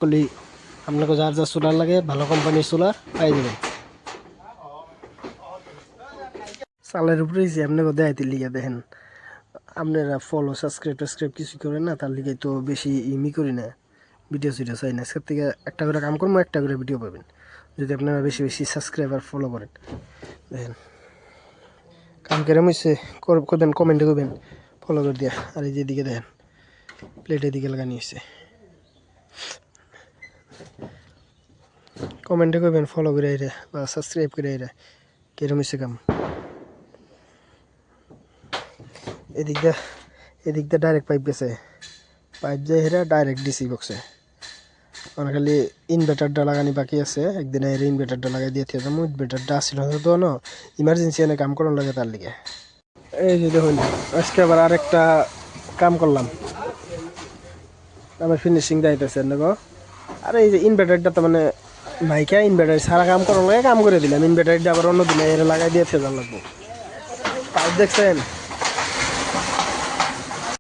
কলি আপনাকে যার যা সোলার লাগে ভালো কোম্পানির সোলার পাই যাবেন। চালের উপরে আপনাকে দেখাইতে লিগে দেখেন আপনারা ফলো সাবস্ক্রাইব কিছু করেন না, তার লিগে তো বেশি ইমি করি না, ভিডিও চাই না। সব থেকে একটা করে কাম করবো, একটা করে ভিডিও পাবেন যদি আপনারা বেশি বেশি সাবস্ক্রাইব আর ফলো করেন। দেখেন কাম কেরম হয়েছে করবেন, কমেন্টে করবেন, ফলো করে দিয়া। আর এই যেদিকে দেখেন প্লেটের দিকে লাগানি হয়েছে, কমেন্টে করবেন, ফলো করে আইরা বা সাবস্ক্রাইব করে আইরা কেরম হয়েছে কাম। এদিক দিয়ে ডাইরেক্ট পাইপ গেছে, পাইপ যায় হেরা ডাইরেক্ট ডিসি বক্সে। আমার খালি ইনভার্টারটা লাগানি বাকি আছে, একদিন এর ইনভার্টারটা লাগাই দিয়ে যাবো। ইনভার্টারটা আসছিল তো না, ইমার্জেন্সি এনে কাম করার লাগে, তার লিগে। এই যে দেখুন আজকে আবার আরেকটা কাম করলাম, আমার ফিনিশিং যাইতেছে দেখো। আর এই যে ইনভার্টারটা তো মানে ভাইকা ইনভার্টার সারা কাম করার লাগে কাম করে দিলাম, ইনভার্টারটা আবার অন্য দিনে এর লাগাই দিয়ে যাওয়া লাগবো। পাইপ দেখছেন